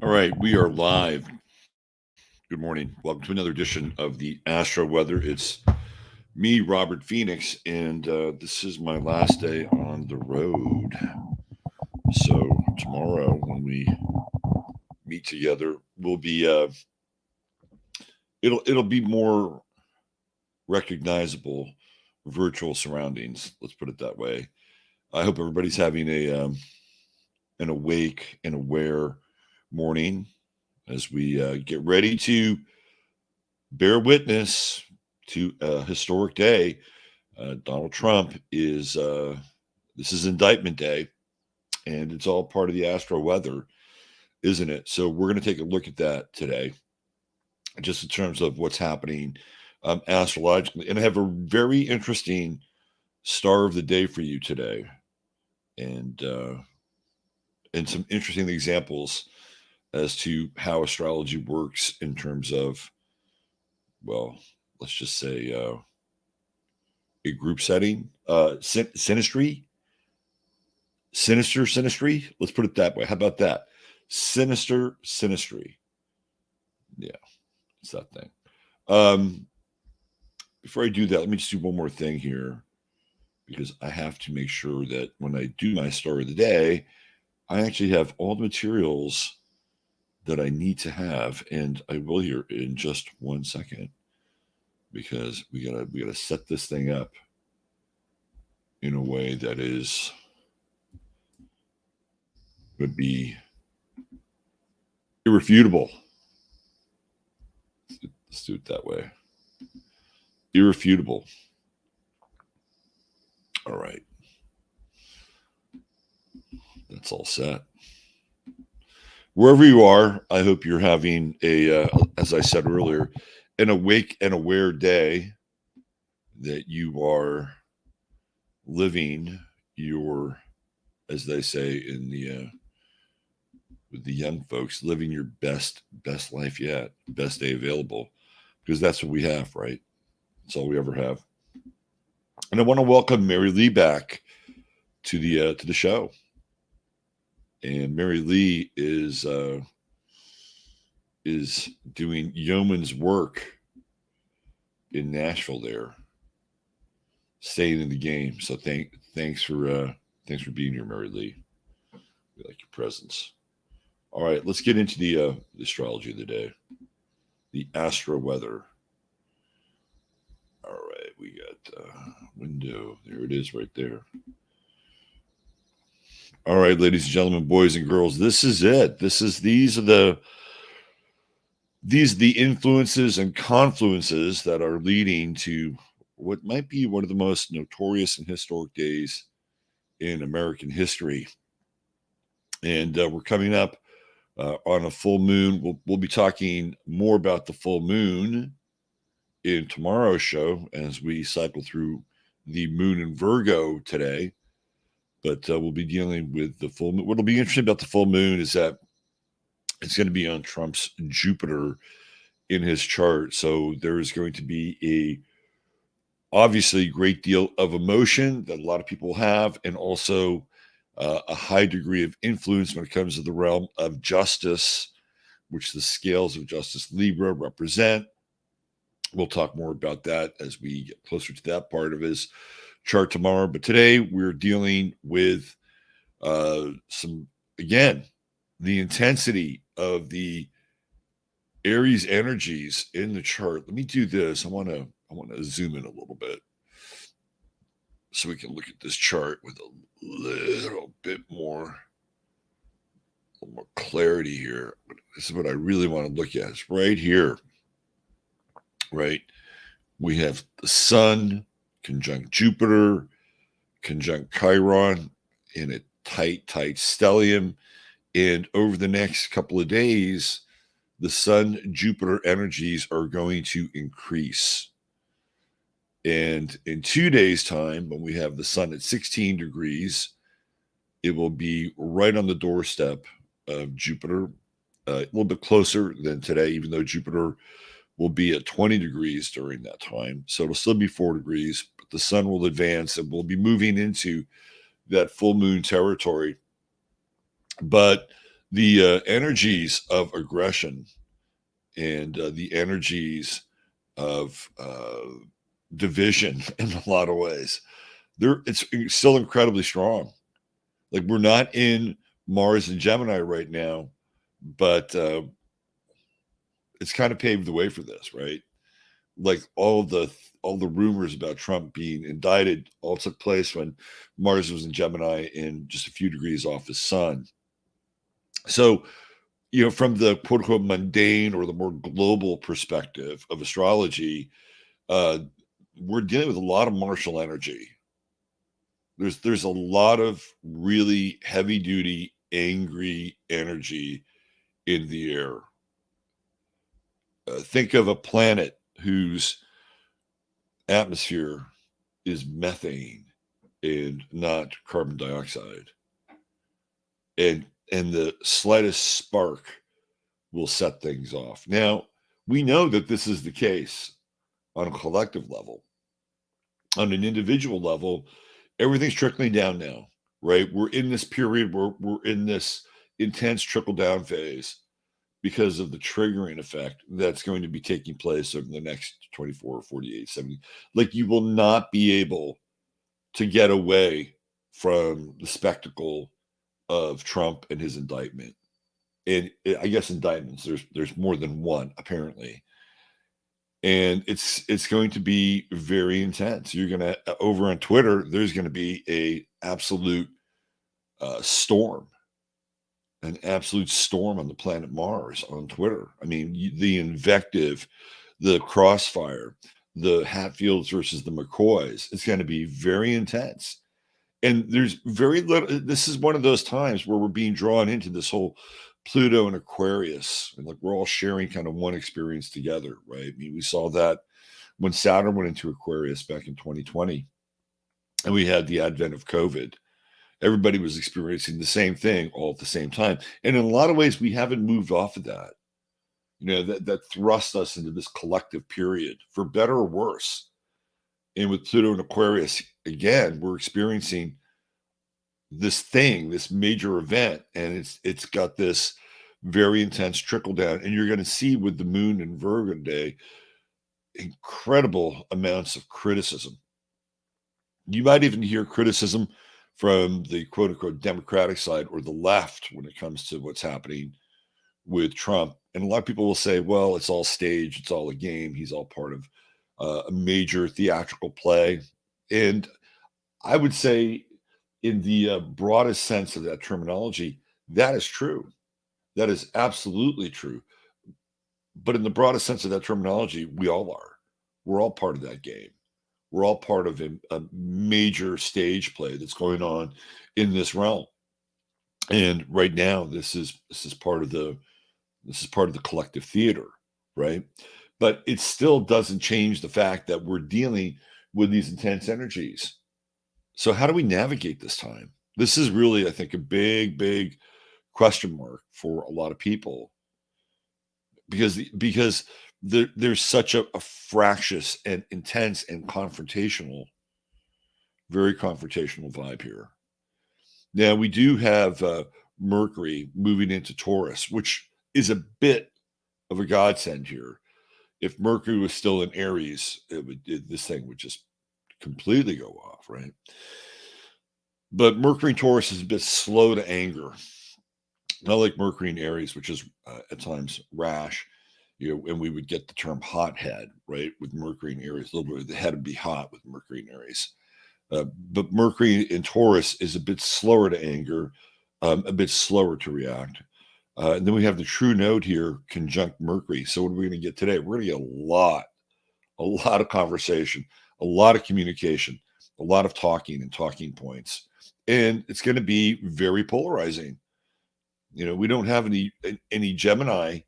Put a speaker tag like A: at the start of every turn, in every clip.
A: All right, we are live. Good morning. Welcome to another edition of the Astro Weather. It's me, Robert Phoenix, and this is my last day on the road. So tomorrow, when we meet together, will be it'll be more recognizable virtual surroundings. Let's put it that way. I hope everybody's having an awake and aware morning as we get ready to bear witness to a historic day. Donald Trump is, this is indictment day, and it's all part of the Astro Weather, isn't it? So we're going to take a look at that today, just in terms of what's happening astrologically. And I have a very interesting star of the day for you today, and some interesting examples as to how astrology works in terms of, well, let's just say a group setting, synastry, sinistry. Let's put it that way. How about that? Synastry. Yeah, it's that thing. Before I do that, let me just do one more thing here, because I have to make sure that when I do my story of the day, I actually have all the materials that I need to have, and I will here in just 1 second, because we gotta set this thing up in a way that would be irrefutable. Let's do it that way. Irrefutable. All right. That's all set. Wherever you are, I hope you're having as I said earlier, an awake and aware day, that you are living your, as they say in the with the young folks, living your best life yet, best day available, because that's what we have, right? That's all we ever have. And I want to welcome Mary Lee back to the show. And Mary Lee is doing yeoman's work in Nashville there, staying in the game. So thanks for being here, Mary Lee. We like your presence. All right, let's get into the astrology of the day, the Astro Weather. All right, we got window. There it is, right there. All right, ladies and gentlemen, boys and girls, this is it. These are the influences and confluences that are leading to what might be one of the most notorious and historic days in American history. And we're coming up on a full moon. We'll be talking more about the full moon in tomorrow's show as we cycle through the moon in Virgo today. But we'll be dealing with the full moon. What'll be interesting about the full moon is that it's going to be on Trump's Jupiter in his chart. So there is going to be obviously a great deal of emotion that a lot of people have, and also a high degree of influence when it comes to the realm of justice, which the scales of justice Libra represent. We'll talk more about that as we get closer to that part of his chart tomorrow. But today we're dealing with again, the intensity of the Aries energies in the chart. Let me do this. I want to zoom in a little bit so we can look at this chart with a little bit more clarity here. This is what I really want to look at. It's right here. Right? We have the Sun conjunct Jupiter, conjunct Chiron in a tight stellium. And over the next couple of days, the Sun Jupiter energies are going to increase. And in 2 days' time, when we have the Sun at 16 degrees, it will be right on the doorstep of Jupiter, a little bit closer than today, even though Jupiter will be at 20 degrees during that time. So it'll still be 4 degrees, but the Sun will advance and we'll be moving into that full moon territory. But The energies of aggression and the energies of division in a lot of ways, it's still incredibly strong. Like, we're not in Mars and Gemini right now, but it's kind of paved the way for this, right? Like, all the rumors about Trump being indicted all took place when Mars was in Gemini and just a few degrees off the sun. So, from the quote unquote mundane or the more global perspective of astrology, uh, we're dealing with a lot of martial energy. There's a lot of really heavy duty, angry energy in the air. Think of a planet whose atmosphere is methane and not carbon dioxide, and the slightest spark will set things off. Now, we know that this is the case on a collective level. On an individual level, everything's trickling down now, right? We're in this period where we're in this intense trickle down phase because of the triggering effect that's going to be taking place over the next 24, 48, 70. Like, you will not be able to get away from the spectacle of Trump and his indictment. And I guess indictments, there's more than one, apparently. And it's going to be very intense. You're gonna over on Twitter, there's gonna be a absolute storm, an absolute storm on the planet Mars on Twitter. I mean, the invective, the crossfire, the Hatfields versus the McCoys. It's going to be very intense. And there's very little. This is one of those times where we're being drawn into this whole Pluto and Aquarius, and like we're all sharing kind of one experience together, right? I mean, we saw that when Saturn went into Aquarius back in 2020, and we had the advent of COVID. Everybody was experiencing the same thing all at the same time, and in a lot of ways, we haven't moved off of that. That thrust us into this collective period, for better or worse. And with Pluto and Aquarius, again, we're experiencing this thing, this major event, and it's got this very intense trickle down. And you're going to see with the moon in Virgo today, incredible amounts of criticism. You might even hear criticism from the quote unquote Democratic side or the left when it comes to what's happening with Trump. And a lot of people will say, well, it's all staged, it's all a game, he's all part of a major theatrical play. And I would say, in the broadest sense of that terminology, that is true. That is absolutely true. But in the broadest sense of that terminology, we all are. We're all part of that game. We're all part of a major stage play that's going on in this realm. And right now, this is part of the collective theater, right? But it still doesn't change the fact that we're dealing with these intense energies. So how do we navigate this time? This is really, I think, a big, big question mark for a lot of people, because there's such a fractious and intense and confrontational, very confrontational vibe here. Now, we do have Mercury moving into Taurus, which is a bit of a godsend here. If Mercury was still in Aries, this thing would just completely go off, right? But Mercury in Taurus is a bit slow to anger, not like Mercury in Aries, which is at times rash. And we would get the term hothead, right? With Mercury in Aries, a little bit, the head would be hot with Mercury in Aries. But Mercury in Taurus is a bit slower to anger, a bit slower to react. And then we have the true node here, conjunct Mercury. So what are we going to get today? We're going to get a lot of conversation, a lot of communication, a lot of talking and talking points. And it's going to be very polarizing. We don't have any Gemini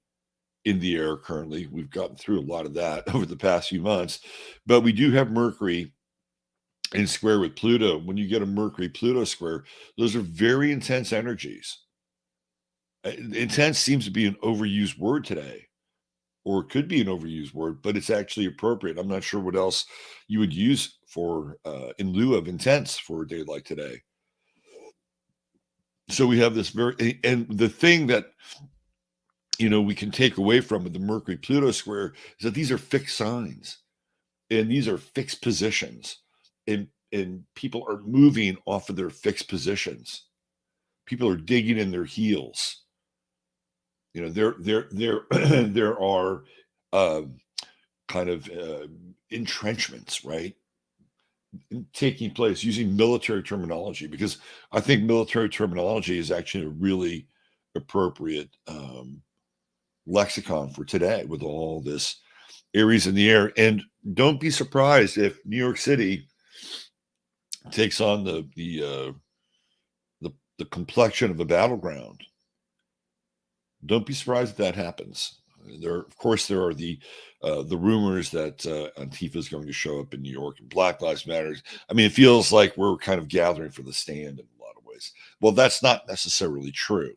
A: in the air currently. We've gotten through a lot of that over the past few months, but we do have Mercury in square with Pluto. When you get a Mercury-Pluto square, those are very intense energies. Intense seems to be an overused word today, or it could be an overused word, but it's actually appropriate. I'm not sure what else you would use for in lieu of intense for a day like today. So we have this and the thing that, we can take away from the Mercury Pluto square is that these are fixed signs and these are fixed positions, and people are moving off of their fixed positions. People are digging in their heels. There are kind of entrenchments, right, taking place using military terminology, because I think military terminology is actually a really appropriate lexicon for today with all this Aries in the air. And don't be surprised if New York City takes on the complexion of a battleground. Don't be surprised if that happens. Of course, there are the rumors that Antifa is going to show up in New York and Black Lives Matter. I mean, it feels like we're kind of gathering for the stand in a lot of ways. Well, that's not necessarily true.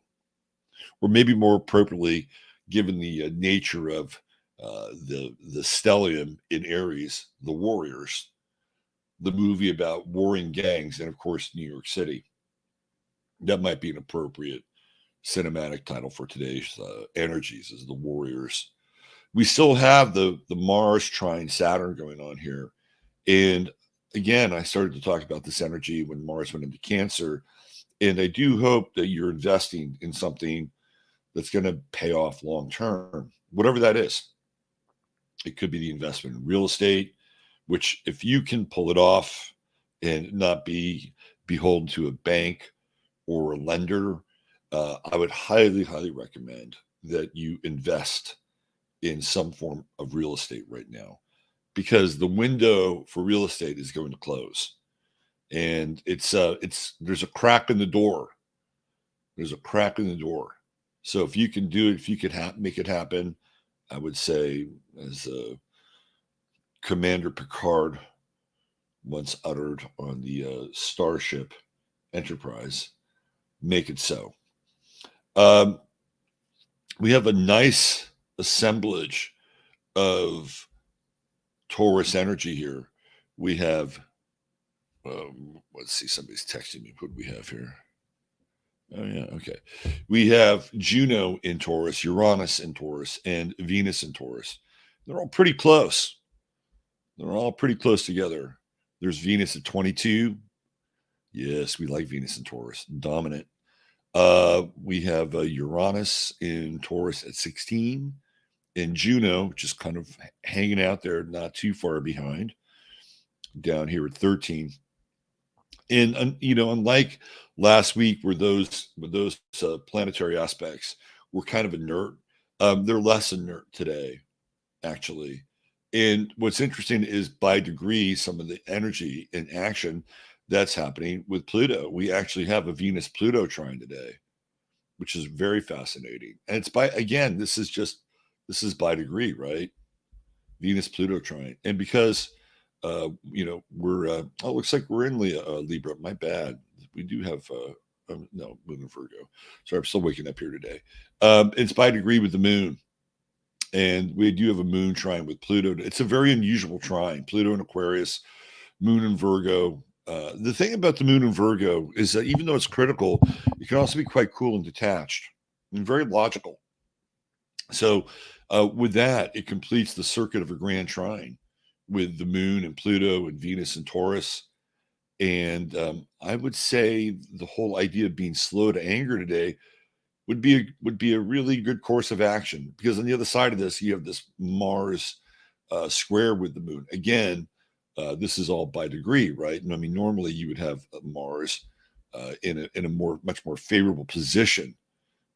A: Or maybe more appropriately, given the nature of the stellium in Aries, the Warriors, the movie about warring gangs, and of course, New York City. That might be an appropriate cinematic title for today's energies, is the Warriors. We still have the Mars trine Saturn going on here. And again, I started to talk about this energy when Mars went into Cancer. And I do hope that you're investing in something that's going to pay off long term, whatever that is. It could be the investment in real estate, which if you can pull it off and not be beholden to a bank or a lender, I would highly, highly recommend that you invest in some form of real estate right now, because the window for real estate is going to close, and there's a crack in the door. There's a crack in the door. So if you can do it, if you could make it happen, I would say, as Commander Picard once uttered on the Starship Enterprise, make it so. We have a nice assemblage of Taurus energy here. We have, let's see, somebody's texting me. What do we have here? Oh, yeah, okay. We have Juno in Taurus, Uranus in Taurus, and Venus in Taurus. They're all pretty close. They're all pretty close together. There's Venus at 22. Yes, we like Venus in Taurus. Dominant. We have Uranus in Taurus at 16. And Juno just kind of hanging out there, not too far behind, down here at 13. And unlike last week, where those planetary aspects were kind of inert, they're less inert today, actually. And what's interesting is, by degree, some of the energy and action that's happening with Pluto. We actually have a Venus-Pluto trine today, which is very fascinating. And it's this is by degree, right? Venus-Pluto trine. And because we're it looks like we're in Libra. My bad. We do have no, Moon in Virgo. Sorry, I'm still waking up here today. It's by degree with the Moon, and we do have a Moon trine with Pluto. It's a very unusual trine. Pluto in Aquarius, Moon in Virgo. The thing about the Moon in Virgo is that even though it's critical, it can also be quite cool and detached and very logical. So with that, it completes the circuit of a grand trine with the Moon and Pluto and Venus and Taurus. And I would say the whole idea of being slow to anger today would be a really good course of action, because on the other side of this, you have this Mars square with the Moon. Again, this is all by degree, right? And I mean, normally you would have Mars in a much more favorable position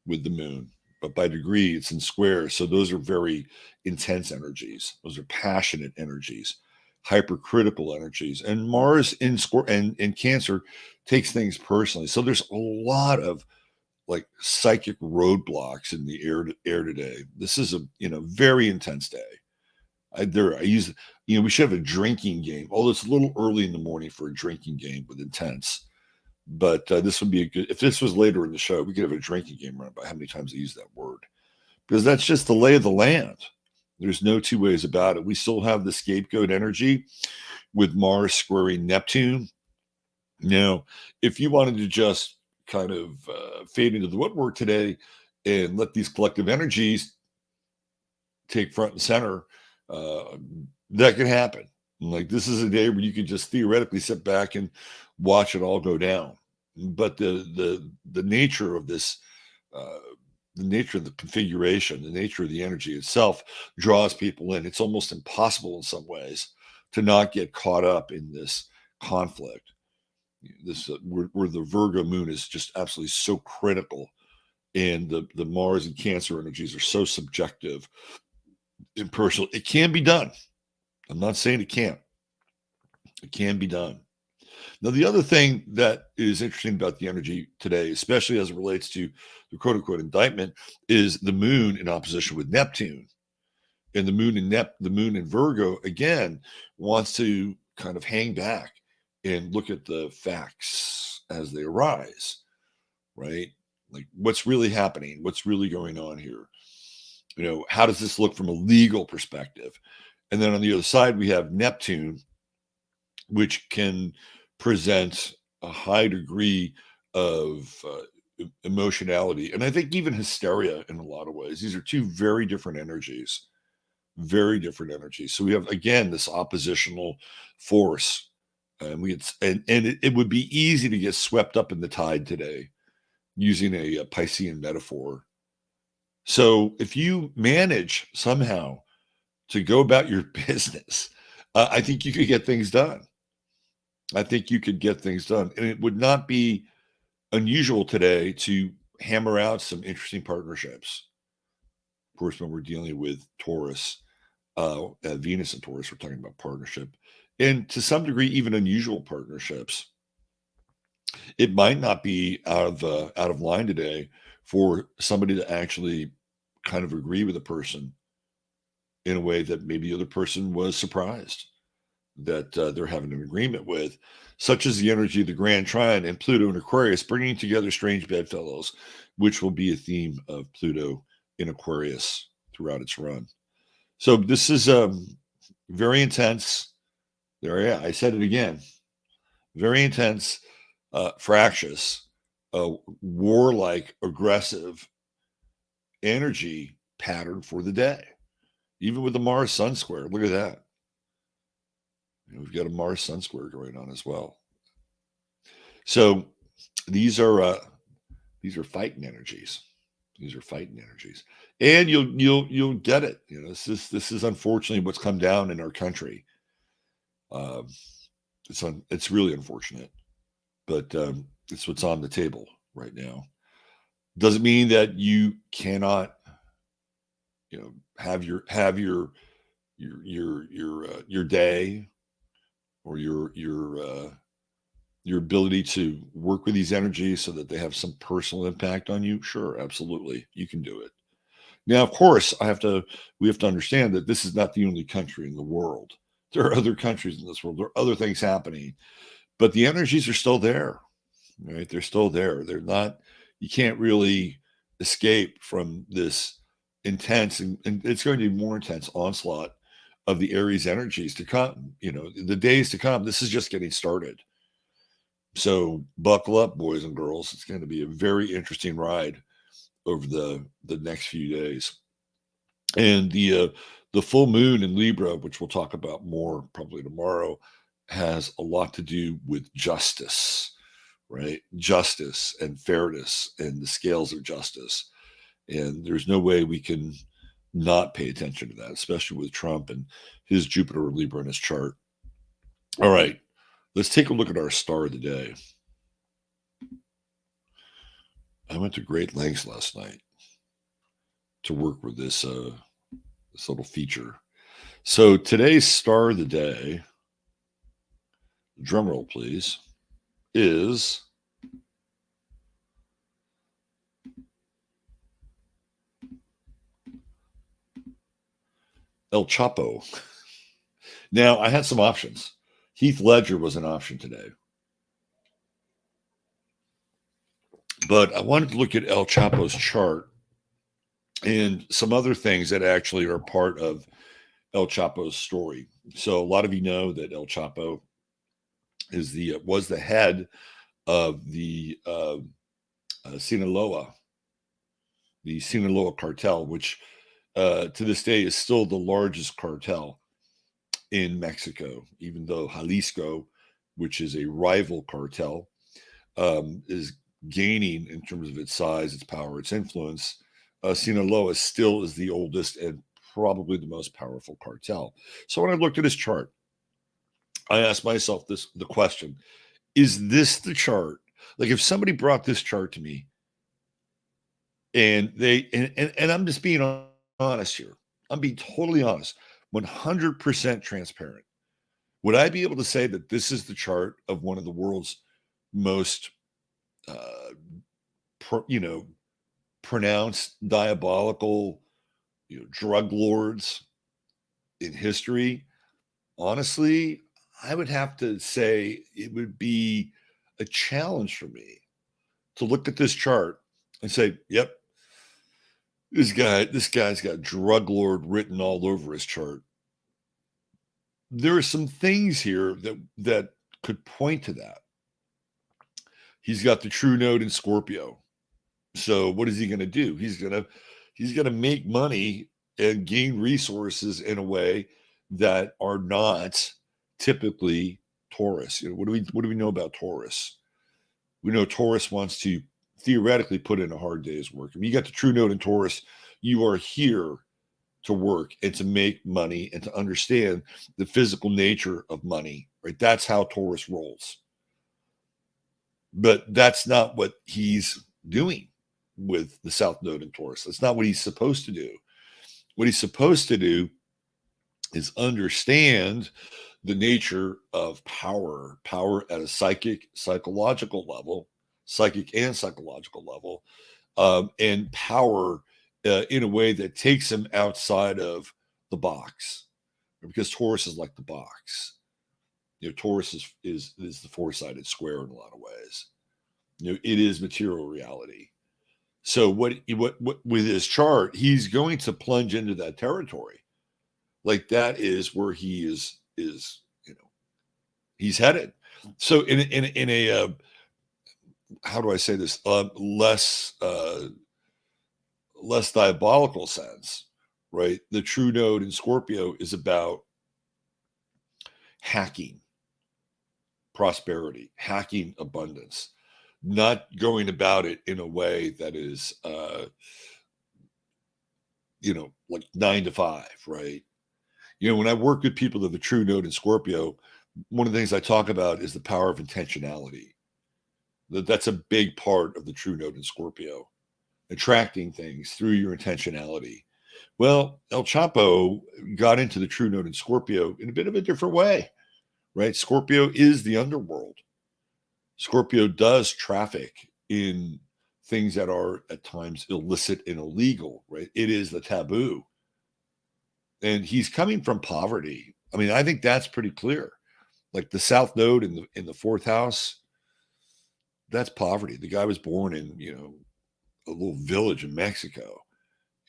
A: with the Moon, but by degree it's in square. So those are very intense energies. Those are passionate energies, hypercritical energies. And Mars in Cancer takes things personally. So there's a lot of like psychic roadblocks in the air today. This is a very intense day. I use we should have a drinking game, although it's a little early in the morning for a drinking game with intense. But this would be a good, if this was later in the show, we could have a drinking game run by how many times I use that word, because that's just the lay of the land. There's no two ways about it. We still have the scapegoat energy with Mars squaring Neptune. Now, if you wanted to just kind of fade into the woodwork today and let these collective energies take front and center, uh, that can happen. Like this is a day where you could just theoretically sit back and watch it all go down. But the nature of this, uh, the nature of the configuration, the nature of the energy itself draws people in. It's almost impossible in some ways to not get caught up in this conflict. This where the Virgo moon is just absolutely so critical, and the Mars and Cancer energies are so subjective and personal. It can be done. I'm not saying it can't. It can be done. Now, the other thing that is interesting about the energy today, especially as it relates to the quote unquote indictment, is the moon in opposition with Neptune. And the moon in Virgo again wants to kind of hang back and look at the facts as they arise, right? Like what's really happening, what's really going on here. How does this look from a legal perspective? And then on the other side, we have Neptune, which can present a high degree of emotionality. And I think even hysteria in a lot of ways. These are two very different energies, very different energies. So we have, again, this oppositional force. And it would be easy to get swept up in the tide today using a Piscean metaphor. So if you manage somehow to go about your business, I think you could get things done. I think you could get things done. And it would not be unusual today to hammer out some interesting partnerships. Of course, when we're dealing with Taurus, Venus and Taurus, we're talking about partnership. And to some degree, even unusual partnerships. It might not be out of line today for somebody to actually kind of agree with a person in a way that maybe the other person was surprised that they're having an agreement with, such as the energy of the Grand Trine and Pluto and Aquarius, bringing together strange bedfellows, which will be a theme of Pluto in Aquarius throughout its run. So this is very intense. Yeah, I said it again. Very intense, fractious, warlike, aggressive energy pattern for the day. Even with the Mars Sun square, look at that. We've got a Mars Sun square going on as well. So these are fighting energies. These are fighting energies, and you'll get it. This is unfortunately what's come down in our country. It's really unfortunate, but it's what's on the table right now. Doesn't mean that you cannot, have your day or your ability to work with these energies so that they have some personal impact on you. Sure, absolutely, you can do it. Now, of course, we have to understand that this is not the only country in the world. There are other countries in this world. There are other things happening, but the energies are still there, right? They're still there. They're not. You can't really escape from this intense, and it's going to be more intense onslaught of the Aries energies to come. The days to come. This is just getting started. So buckle up, boys and girls. It's going to be a very interesting ride over the next few days. And the full moon in Libra, which we'll talk about more probably tomorrow, has a lot to do with justice, right? Justice and fairness and the scales of justice. And there's no way we can not pay attention to that, especially with Trump and his Jupiter in Libra in his chart. All right, let's take a look at our star of the day. I went to great lengths last night to work with this little feature. So today's star of the day, drum roll please, is El Chapo. Now, I had some options. Heath Ledger was an option today. But I wanted to look at El Chapo's chart and some other things that actually are part of El Chapo's story. So a lot of you know that El Chapo was the head of the Sinaloa, the Sinaloa cartel, which to this day is still the largest cartel in Mexico, even though Jalisco, which is a rival cartel, is gaining in terms of its size, its power, its influence. Sinaloa still is the oldest and probably the most powerful cartel. So when I looked at his chart, I asked myself the question: is this the chart? Like, if somebody brought this chart to me, and I'm just being honest here, I'm being totally honest, 100% transparent. Would I be able to say that this is the chart of one of the world's most, uh, pronounced diabolical, drug lords in history? Honestly, I would have to say it would be a challenge for me to look at this chart and say, "Yep, this guy's got drug lord written all over his chart." There are some things here that could point to that. He's got the true node in Scorpio. So what is he going to do? He's going to make money and gain resources in a way that are not typically Taurus. What do we know about Taurus? We know Taurus wants to theoretically put in a hard day's work. If you got the true node in Taurus, you are here to work and to make money and to understand the physical nature of money, right? That's how Taurus rolls. But that's not what he's doing with the South Node in Taurus. That's not what he's supposed to do. What he's supposed to do is understand the nature of power at a psychological level, psychic and psychological level, and power in a way that takes him outside of the box, because Taurus is like the box. Taurus is the four-sided square in a lot of ways. It is material reality. So what with his chart, he's going to plunge into that territory. Like, that is where he is he's headed. So in a how do I say this, less diabolical sense, right? The true node in Scorpio is about hacking prosperity, hacking abundance, not going about it in a way that is like 9 to 5, right? When I work with people that have the true node in Scorpio, one of the things I talk about is the power of intentionality. That's a big part of the true node in Scorpio, attracting things through your intentionality. Well, El Chapo got into the true node in Scorpio in a bit of a different way, right? Scorpio is the underworld. Scorpio does traffic in things that are at times illicit and illegal, right? It is the taboo. And he's coming from poverty. I mean, I think that's pretty clear. Like, the South Node in the fourth house, that's poverty. The guy was born in, a little village in Mexico.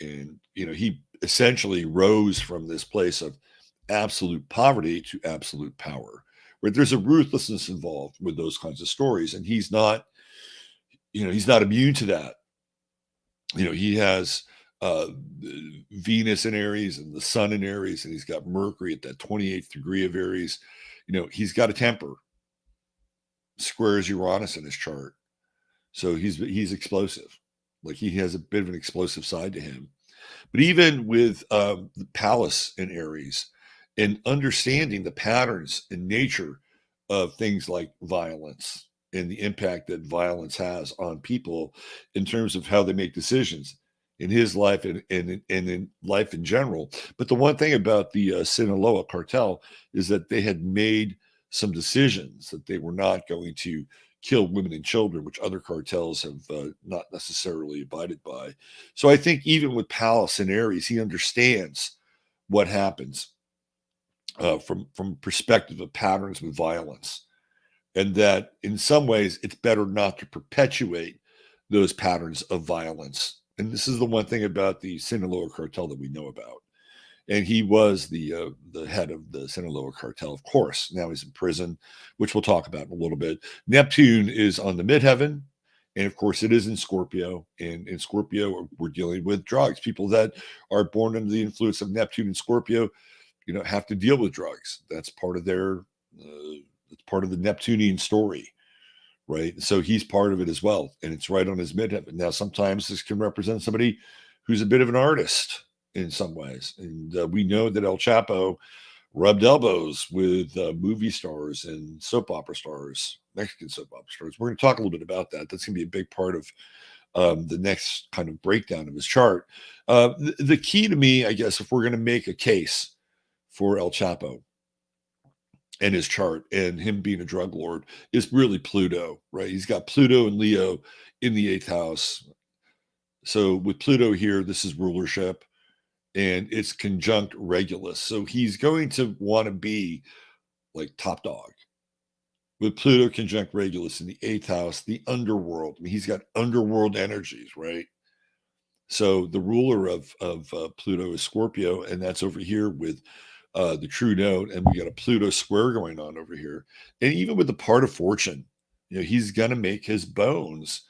A: And, he essentially rose from this place of absolute poverty to absolute power, where there's a ruthlessness involved with those kinds of stories. And he's not immune to that. He has Venus in Aries and the sun in Aries, and he's got Mercury at that 28th degree of Aries. He's got a temper, squares Uranus in his chart. So he's explosive. Like, he has a bit of an explosive side to him. But even with the Palace in Aries, and understanding the patterns and nature of things like violence and the impact that violence has on people in terms of how they make decisions in his life and in life in general. But the one thing about the Sinaloa cartel is that they had made some decisions that they were not going to kill women and children, which other cartels have not necessarily abided by. So I think even with Palace and Aries, he understands what happens from perspective of patterns with violence, and that in some ways it's better not to perpetuate those patterns of violence. And this is the one thing about the Sinaloa cartel that we know about. And he was the head of the Sinaloa cartel, of course. Now he's in prison, which we'll talk about in a little bit. Neptune is on the midheaven, And of course, it is in Scorpio. And in Scorpio, we're dealing with drugs. People that are born under the influence of Neptune and Scorpio, have to deal with drugs. That's part of it's part of the Neptunian story, right? So he's part of it as well. And it's right on his midheaven. Now, sometimes this can represent somebody who's a bit of an artist in some ways. And we know that El Chapo rubbed elbows with movie stars and soap opera stars, Mexican soap opera stars. We're going to talk a little bit about that. That's going to be a big part of the next kind of breakdown of his chart. The key to me, I guess, if we're going to make a case for El Chapo and his chart and him being a drug lord, is really Pluto, right? He's got Pluto and Leo in the 8th house. So with Pluto here, this is rulership, and it's conjunct Regulus. So he's going to want to be like top dog. With Pluto conjunct Regulus in the 8th house, the underworld. I mean, he's got underworld energies, right? So the ruler of Pluto is Scorpio, and that's over here with the true node, and we got a Pluto square going on over here. And even with the part of fortune, he's going to make his bones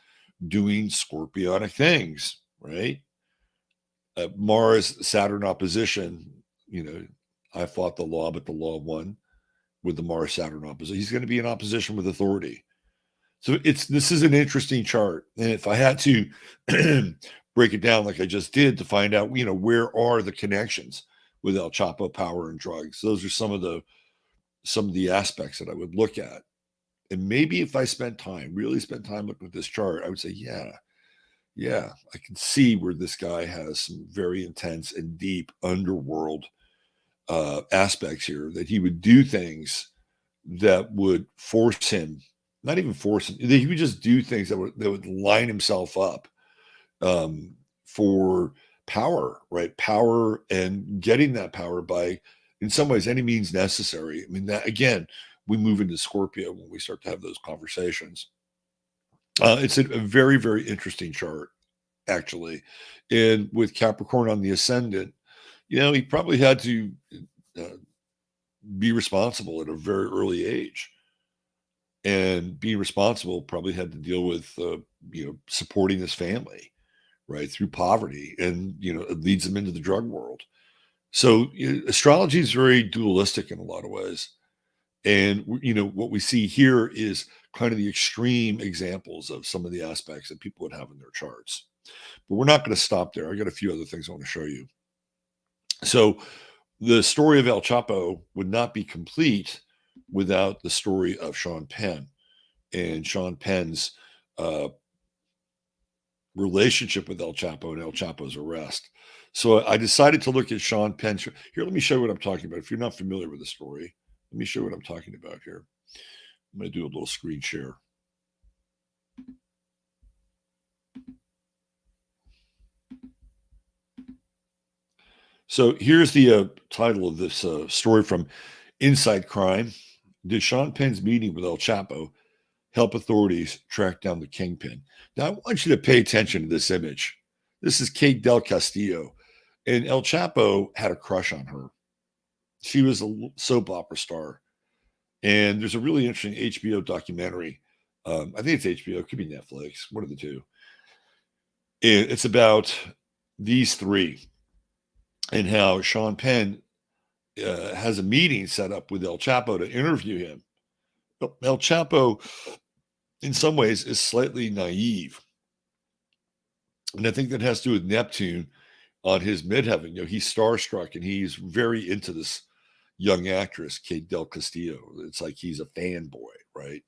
A: doing scorpionic things, right? Mars Saturn opposition, I fought the law, but the law won with the Mars Saturn opposition. He's going to be in opposition with authority. So this is an interesting chart. And if I had to break it down like I just did to find out, where are the connections with El Chapo power and drugs? Those are some of the aspects that I would look at. And maybe if I really spent time looking at this chart, I would say, yeah, I can see where this guy has some very intense and deep underworld aspects here, that he would do things that would force him, not even force him, he would just do things that would line himself up for power, right? Power, and getting that power by, in some ways, any means necessary. I mean, that again, we move into Scorpio when we start to have those conversations. It's a very, very interesting chart, actually. And with Capricorn on the ascendant, he probably had to be responsible at a very early age. And being responsible probably had to deal with, supporting his family, right, through poverty. And, it leads him into the drug world. So astrology is very dualistic in a lot of ways. And, what we see here is kind of the extreme examples of some of the aspects that people would have in their charts. But we're not going to stop there. I got a few other things I want to show you. So the story of El Chapo would not be complete without the story of Sean Penn and Sean Penn's relationship with El Chapo and El Chapo's arrest. So I decided to look at Sean Penn. Here, let me show you what I'm talking about. If you're not familiar with the story, let me show you what I'm talking about here. I'm going to do a little screen share. So here's the title of this story from Inside Crime. Did Sean Penn's meeting with El Chapo help authorities track down the kingpin? Now, I want you to pay attention to this image. This is Kate Del Castillo, and El Chapo had a crush on her. She was a soap opera star. And there's a really interesting HBO documentary. I think it's HBO, it could be Netflix, one of the two. It's about these three and how Sean Penn has a meeting set up with El Chapo to interview him. But El Chapo, in some ways, is slightly naive. And I think that has to do with Neptune on his midheaven. He's starstruck and he's very into this young actress, Kate Del Castillo. It's like he's a fanboy, right?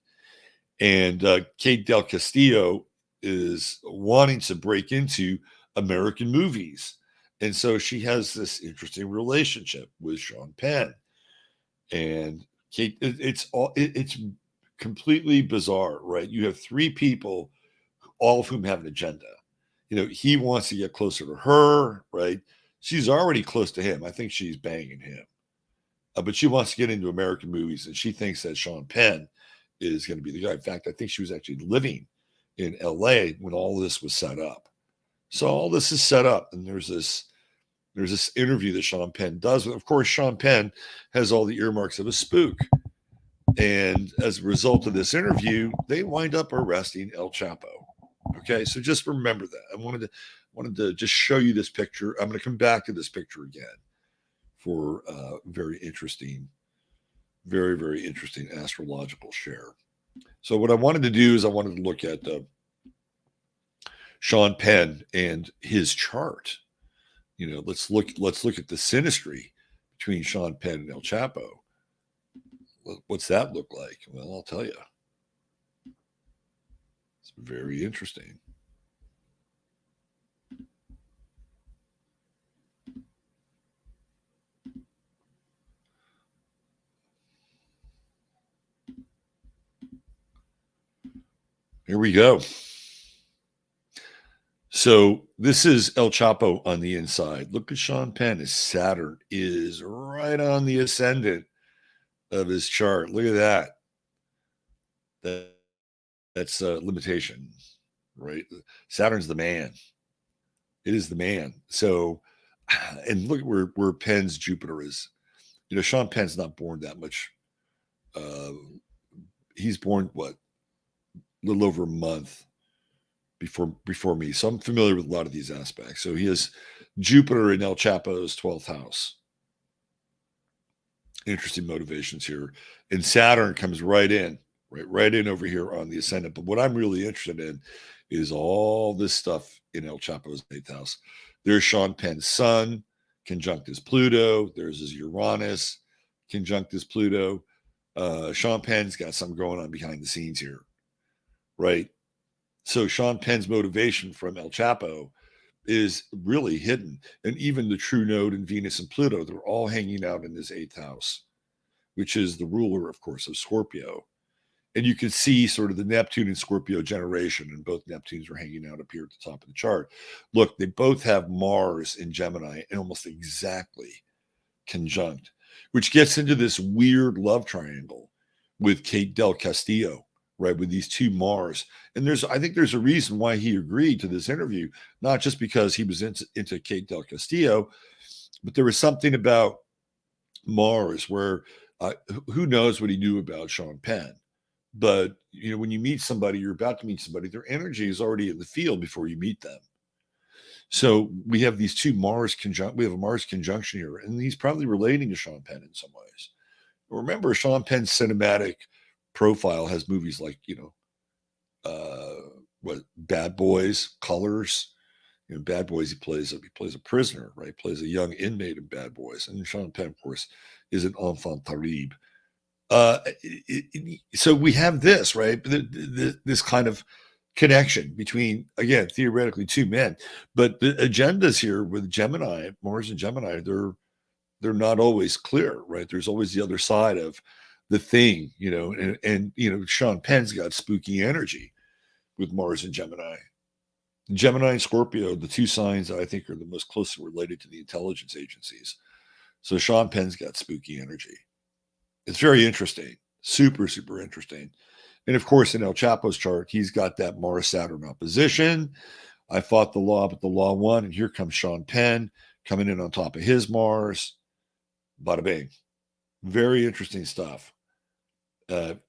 A: And Kate Del Castillo is wanting to break into American movies. And so she has this interesting relationship with Sean Penn. And Kate, it's completely bizarre, right? You have three people, all of whom have an agenda. He wants to get closer to her, right? She's already close to him. I think she's banging him. But she wants to get into American movies, and she thinks that Sean Penn is going to be the guy. In fact, I think she was actually living in LA when all this was set up. So all this is set up, and there's this interview that Sean Penn does. Of course, Sean Penn has all the earmarks of a spook. And as a result of this interview, they wind up arresting El Chapo. Okay, so just remember that. I wanted to just show you this picture. I'm going to come back to this picture again for very interesting, very, very interesting astrological share. So what I wanted to do is I wanted to look at Sean Penn and his chart. Let's look at the synastry between Sean Penn and El Chapo. What's that look like? Well, I'll tell you. It's very interesting. Here we go. So this is El Chapo on the inside. Look at Sean Penn. His Saturn is right on the ascendant of his chart. Look at that. That's a limitation, right? Saturn's the man. It is the man. So, and look at where Penn's Jupiter is. Sean Penn's not born that much. He's born what, a little over a month before me. So I'm familiar with a lot of these aspects. So he has Jupiter in El Chapo's 12th house. Interesting motivations here. And Saturn comes right in over here on the ascendant. But what I'm really interested in is all this stuff in El Chapo's 8th house. There's Sean Penn's sun conjunct his Pluto. There's his Uranus conjunct his Pluto. Sean Penn's got something going on behind the scenes here, right? So Sean Penn's motivation from El Chapo is really hidden. And even the true node in Venus and Pluto, they're all hanging out in his 8th house, which is the ruler, of course, of Scorpio. And you can see sort of the Neptune and Scorpio generation, and both Neptunes are hanging out up here at the top of the chart. Look, they both have Mars in Gemini and almost exactly conjunct, which gets into this weird love triangle with Kate Del Castillo, right, with these two Mars. And I think there's a reason why he agreed to this interview, not just because he was into Kate Del Castillo, but there was something about Mars where who knows what he knew about Sean Penn. But, when you meet somebody, you're about to meet somebody, their energy is already in the field before you meet them. So we have these two we have a Mars conjunction here, and he's probably relating to Sean Penn in some ways. Remember, Sean Penn's cinematic profile has movies like, Bad Boys, Colors. Bad Boys, he plays a prisoner, right? He plays a young inmate in Bad Boys. And Sean Penn, of course, is an enfant terrible. So we have this, right? This kind of connection between, again, theoretically two men, but the agendas here with Gemini, Mars and Gemini, they're not always clear, right? There's always the other side of the thing, and Sean Penn's got spooky energy with Mars and Gemini. Gemini and Scorpio, the two signs that I think are the most closely related to the intelligence agencies. So Sean Penn's got spooky energy. It's very interesting, super, super interesting. And of course, in El Chapo's chart, he's got that Mars-Saturn opposition. I fought the law, but the law won. And here comes Sean Penn coming in on top of his Mars. Bada bing. Very interesting stuff. To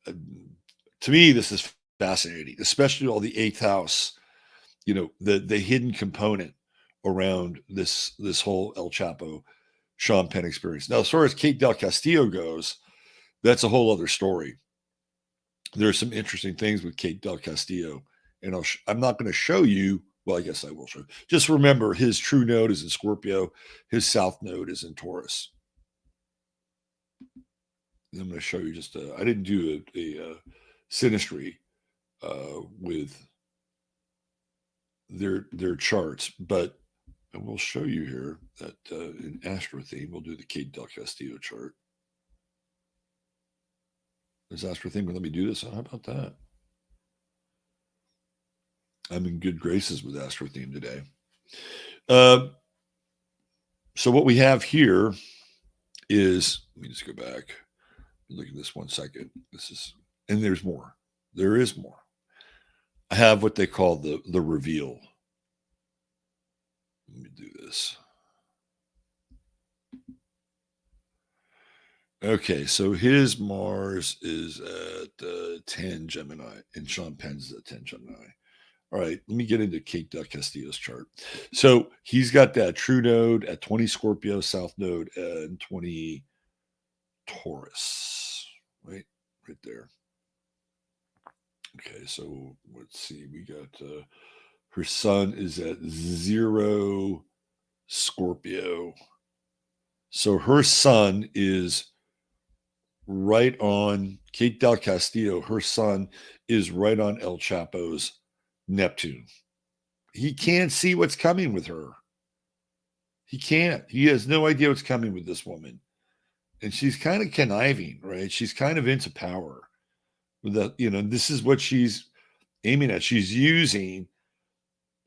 A: me, this is fascinating, especially all the 8th house, the hidden component around this whole El Chapo Sean Penn experience. Now, as far as Kate Del Castillo goes, that's a whole other story. There's some interesting things with Kate Del Castillo, and I'm not going to show you. Well, I guess I will show you. Just remember, his true node is in Scorpio. His south node is in Taurus. And I'm going to show you just. I didn't do a synastry with their charts, but I will show you here that in Astro theme, we'll do the Kate Del Castillo chart. Is Astro theme going to let me do this? How about that? I'm in good graces with Astro theme today. So what we have here is, let me just go back. Look at this 1 second. And there's more. There is more. I have what they call the reveal. Let me do this. Okay, so his Mars is at 10 Gemini, and Sean Penn's at 10 Gemini. All right, let me get into Kate Del Castillo's chart. So he's got that true node at 20 Scorpio, south node, and 20 Taurus, right there. Okay, so let's see. We got her sun is at 0 Scorpio. So her sun is right on Kate Del Castillo. Her sun is right on El Chapo's Neptune. He can't see what's coming with her. He can't. He has no idea what's coming with this woman. And she's kind of conniving, right? She's kind of into power. This is what she's aiming at. She's using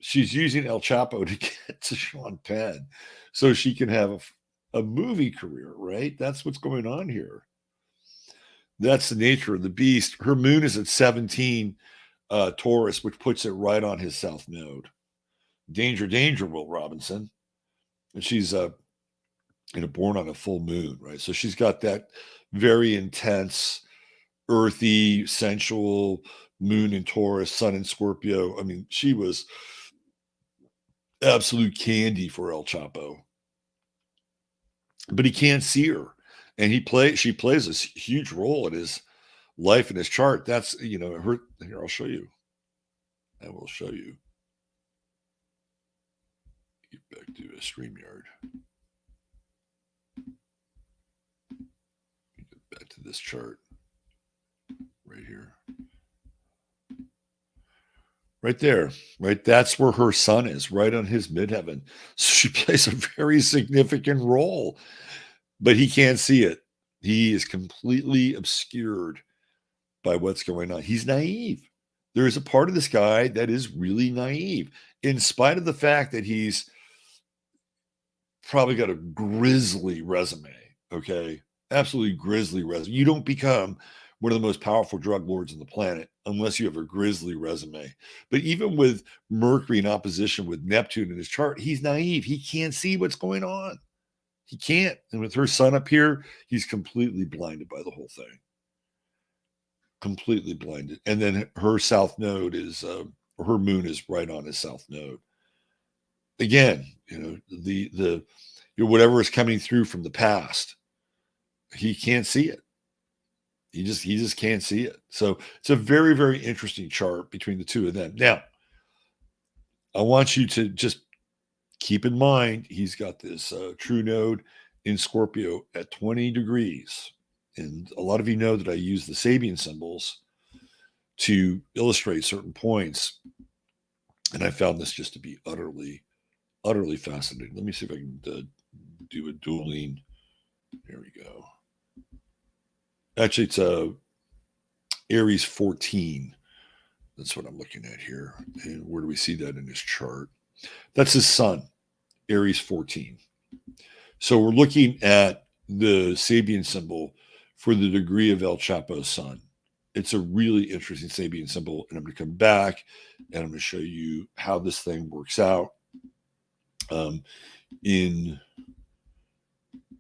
A: El Chapo to get to Sean Penn so she can have a movie career, right? That's what's going on here. That's the nature of the beast. Her moon is at 17 Taurus, which puts it right on his south node. Danger, danger, Will Robinson. And she's born on a full moon, right? So she's got that very intense, earthy, sensual moon in Taurus, sun in Scorpio. I mean, she was absolute candy for El Chapo. But he can't see her. And she plays this huge role in his life and his chart. That's, her. Here, I'll show you. I will show you. Get back to a StreamYard. Get back to this chart right here. Right there, right? That's where her sun is, right on his midheaven. So she plays a very significant role, but he can't see it. He is completely obscured by what's going on. He's naive. There is a part of this guy that is really naive, in spite of the fact that he's probably got a grisly resume, okay? Absolutely grisly resume. You don't become one of the most powerful drug lords on the planet unless you have a grisly resume. But even with Mercury in opposition with Neptune in his chart, he's naive. He can't see what's going on. He can't. And with her sun up here, he's completely blinded by the whole thing. Completely blinded. And then her south node is, her moon is right on his south node. Again, the whatever is coming through from the past, he can't see it. He just can't see it. So it's a very, very interesting chart between the two of them. Now, I want you to just keep in mind he's got this true node in Scorpio at 20 degrees. And a lot of you know that I use the Sabian symbols to illustrate certain points. And I found this just to be utterly, utterly fascinating. Let me see if I can do a dueling. There we go. Actually, it's Aries 14. That's what I'm looking at here. And where do we see that in his chart? That's his sun, Aries 14. So we're looking at the Sabian symbol for the degree of El Chapo's sun. It's a really interesting Sabian symbol. And I'm going to come back and I'm going to show you how this thing works out in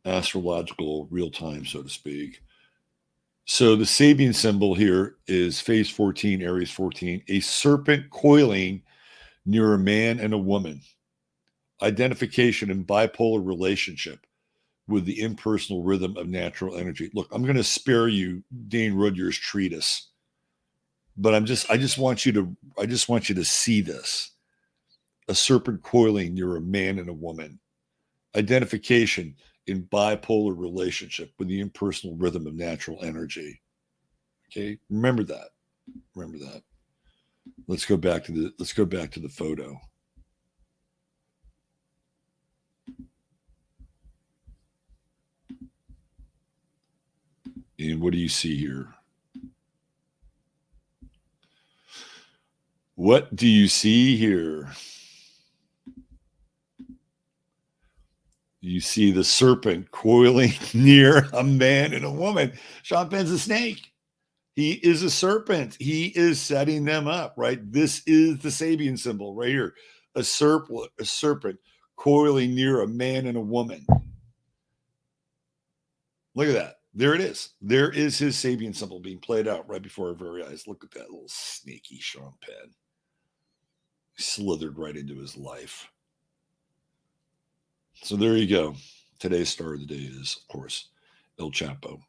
A: astrological real time, so to speak. So the Sabian symbol here is phase 14, Aries 14, a serpent coiling near a man and a woman. Identification in bipolar relationship with the impersonal rhythm of natural energy. Look, I'm going to spare you Dane Rudhyar's treatise, but I just want you to see this. A serpent coiling near a man and a woman. Identification in bipolar relationship with the impersonal rhythm of natural energy. Okay, remember that. Let's go back to the photo. And what do you see here? What do you see here? You see the serpent coiling near a man and a woman. Sean Penn's a snake. He is a serpent. He is setting them up, right? This is the Sabian symbol right here. A serpent coiling near a man and a woman. Look at that. There it is. There is his Sabian symbol being played out right before our very eyes. Look at that little snaky Sean Penn. slithered right into his life. So there you go. Today's star of the day is, of course, El Chapo.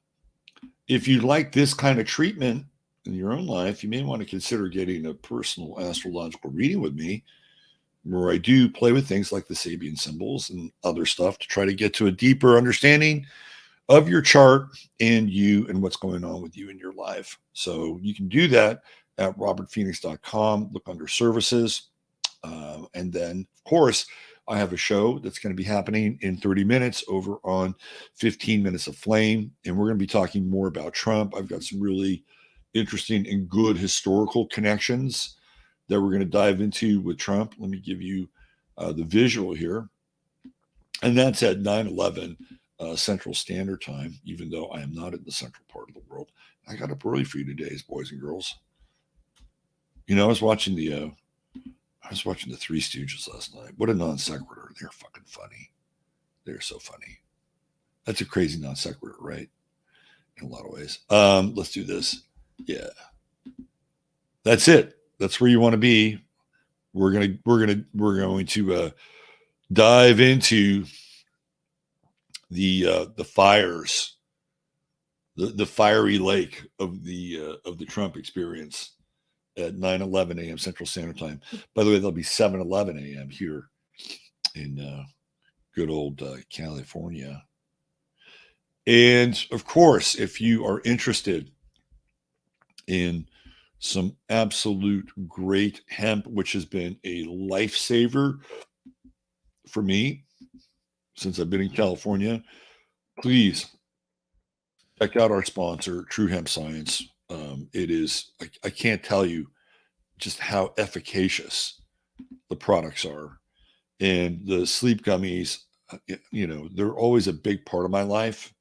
A: If you like this kind of treatment in your own life, you may want to consider getting a personal astrological reading with me, where I do play with things like the Sabian symbols and other stuff to try to get to a deeper understanding of your chart and you and what's going on with you in your life. So you can do that at robertphoenix.com. Look under services. And then, of course, I have a show that's going to be happening in 30 minutes over on 15 Minutes of Flame. And we're going to be talking more about Trump. I've got some really interesting and good historical connections that we're going to dive into with Trump. Let me give you the visual here. And that's at 9/11 Central Standard Time, even though I am not in the central part of the world. I got up early for you today, boys and girls. You know, I was watching the Three Stooges last night. What a non sequitur. They're fucking funny. They're so funny. That's a crazy non sequitur, right? In a lot of ways. Let's do this. Yeah. That's it. That's where you want to be. We're going to dive into the fires, the fiery lake of the Trump experience at 9:11 a.m. Central Standard Time. By the way, there'll be 7:11 a.m. here in good old California. And of course, if you are interested in some absolute great hemp, which has been a lifesaver for me since I've been in California, please check out our sponsor, True Hemp Science. It is, I can't tell you just how efficacious the products are. And the sleep gummies, you know, they're always a big part of my life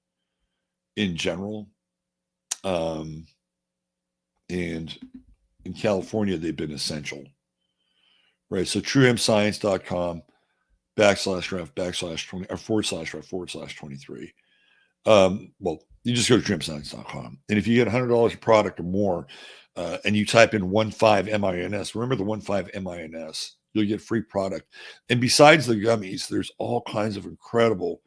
A: in general. And in California, they've been essential. Right. So truehempscience.com /ref/20 or /ref/23. Well, you just go to truehempscience.com. And if you get $100 a product or more, and you type in 15MINS, remember the 15MINS, you'll get free product. And besides the gummies, there's all kinds of incredible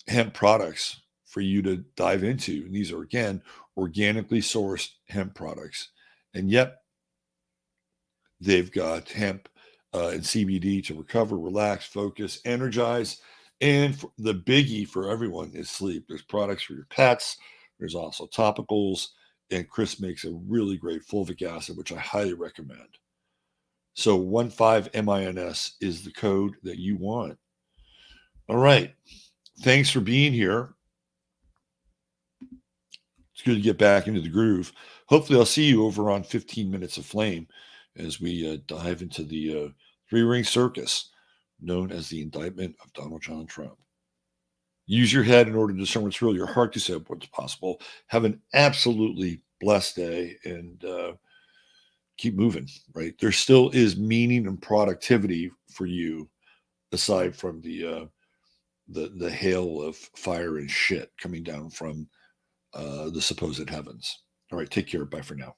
A: hemp products for you to dive into. And these are, again, organically sourced hemp products. And yet, they've got hemp and CBD to recover, relax, focus, energize. And the biggie for everyone is sleep. There's products for your pets. There's also topicals. And Chris makes a really great fulvic acid, which I highly recommend. So 15MINS is the code that you want. All right. Thanks for being here. It's good to get back into the groove. Hopefully, I'll see you over on 15 Minutes of Flame as we dive into the three-ring circus known as the indictment of Donald John Trump. Use your head in order to discern what's real, your heart to say what's possible. Have an absolutely blessed day and keep moving, right? There still is meaning and productivity for you aside from the hail of fire and shit coming down from the supposed heavens. All right, take care. Bye for now.